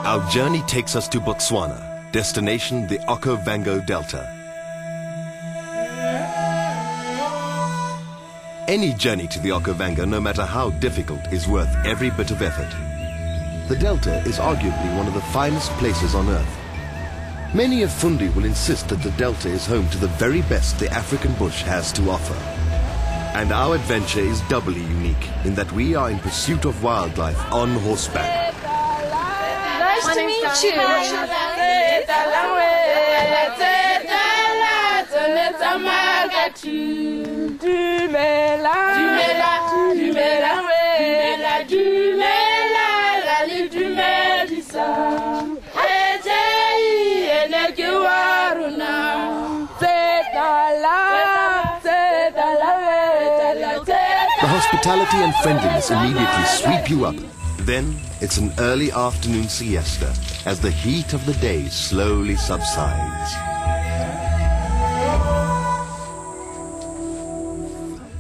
Our journey takes us to Botswana, destination the Okavango Delta. Any journey to the Okavango, no matter how difficult, is worth every bit of effort. The Delta is arguably one of the finest places on earth. Many of Fundi will insist that the Delta is home to the very best the African bush has to offer. And our adventure is doubly unique in that we are in pursuit of wildlife on horseback. Nice to meet you. The hospitality and friendliness immediately sweep you up. Then it's an early afternoon siesta as the heat of the day slowly subsides.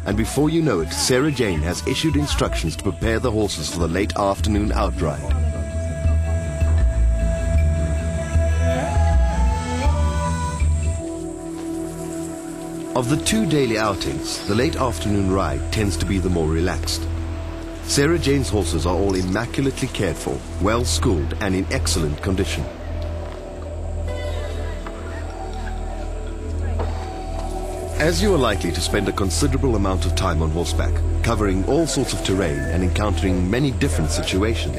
And before you know it, Sarah Jane has issued instructions to prepare the horses for the late afternoon outride. Of the two daily outings, the late afternoon ride tends to be the more relaxed. Sarah Jane's horses are all immaculately cared for, well schooled and in excellent condition. As you are likely to spend a considerable amount of time on horseback, covering all sorts of terrain and encountering many different situations,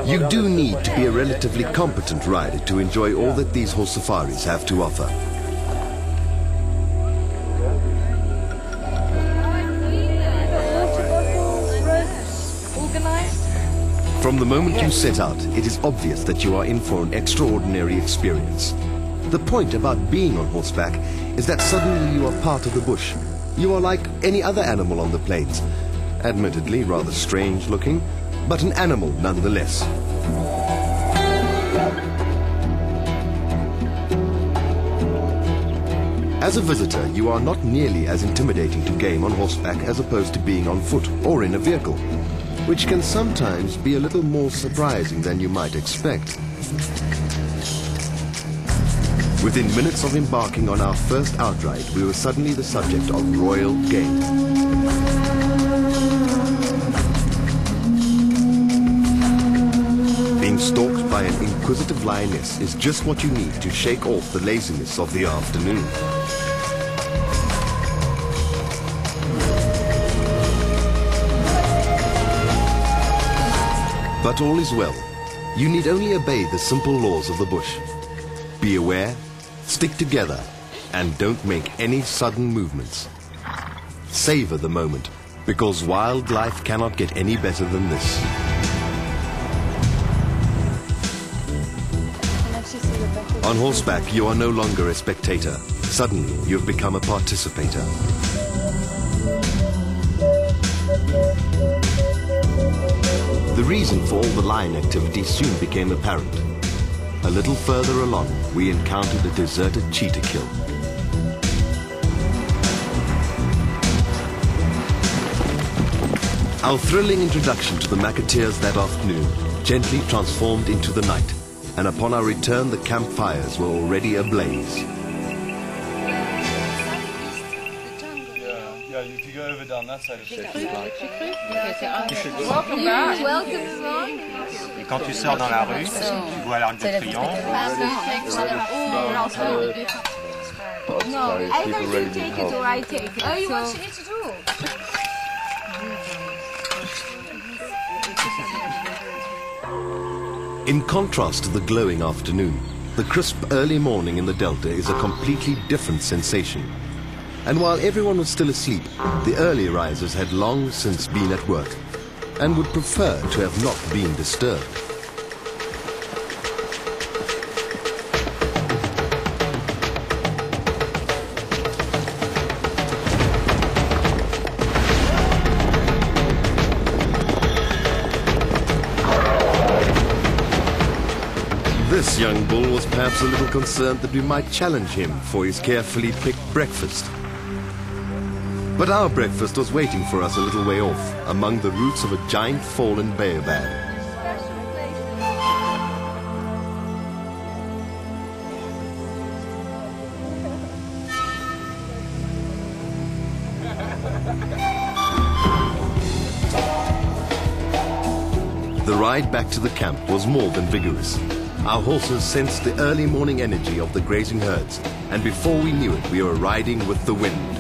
you do need to be a relatively competent rider to enjoy all that these horse safaris have to offer. From the moment you set out, it is obvious that you are in for an extraordinary experience. The point about being on horseback is that suddenly you are part of the bush. You are like any other animal on the plains. Admittedly rather strange looking, but an animal nonetheless. As a visitor, you are not nearly as intimidating to game on horseback as opposed to being on foot or in a vehicle, which can sometimes be a little more surprising than you might expect. Within minutes of embarking on our first outride, we were suddenly the subject of royal game. Being stalked by an inquisitive lioness is just what you need to shake off the laziness of the afternoon. But all is well. You need only obey the simple laws of the bush. Be aware, stick together, and don't make any sudden movements. Savor the moment, because wildlife cannot get any better than this. On horseback, you are no longer a spectator. Suddenly, you've become a participator. The reason for all the lion activity soon became apparent. A little further along, we encountered a deserted cheetah kill. Our thrilling introduction to the Macatoos that afternoon gently transformed into the night, and upon our return the campfires were already ablaze. If you go over down that side of the Welcome back. Et quand tu sors dans la rue, tu vois l'Arc de Triomphe. No, either you take it or I take it. Oh, you want me to do? In contrast to the glowing afternoon, the crisp early morning in the Delta is a completely different sensation. And while everyone was still asleep, the early risers had long since been at work and would prefer to have not been disturbed. This young bull was perhaps a little concerned that we might challenge him for his carefully picked breakfast. But our breakfast was waiting for us a little way off, among the roots of a giant fallen baobab. ride back to the camp was more than vigorous. Our horses sensed the early morning energy of the grazing herds, and before we knew it, we were riding with the wind.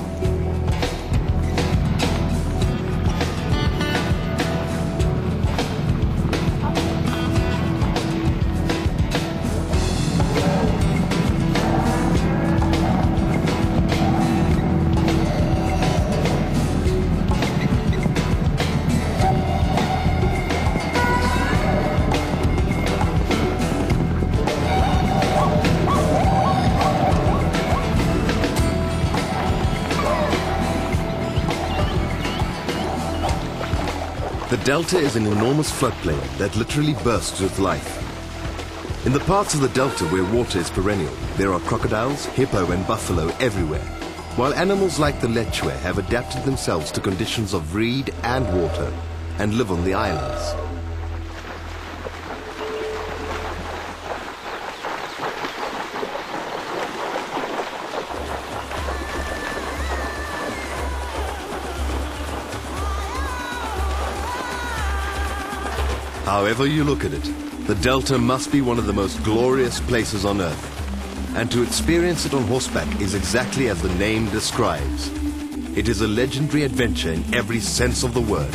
The delta is an enormous floodplain that literally bursts with life. In the parts of the delta where water is perennial, there are crocodiles, hippo and buffalo everywhere, while animals like the lechwe have adapted themselves to conditions of reed and water and live on the islands. However you look at it, the Delta must be one of the most glorious places on Earth. And to experience it on horseback is exactly as the name describes. It is a legendary adventure in every sense of the word.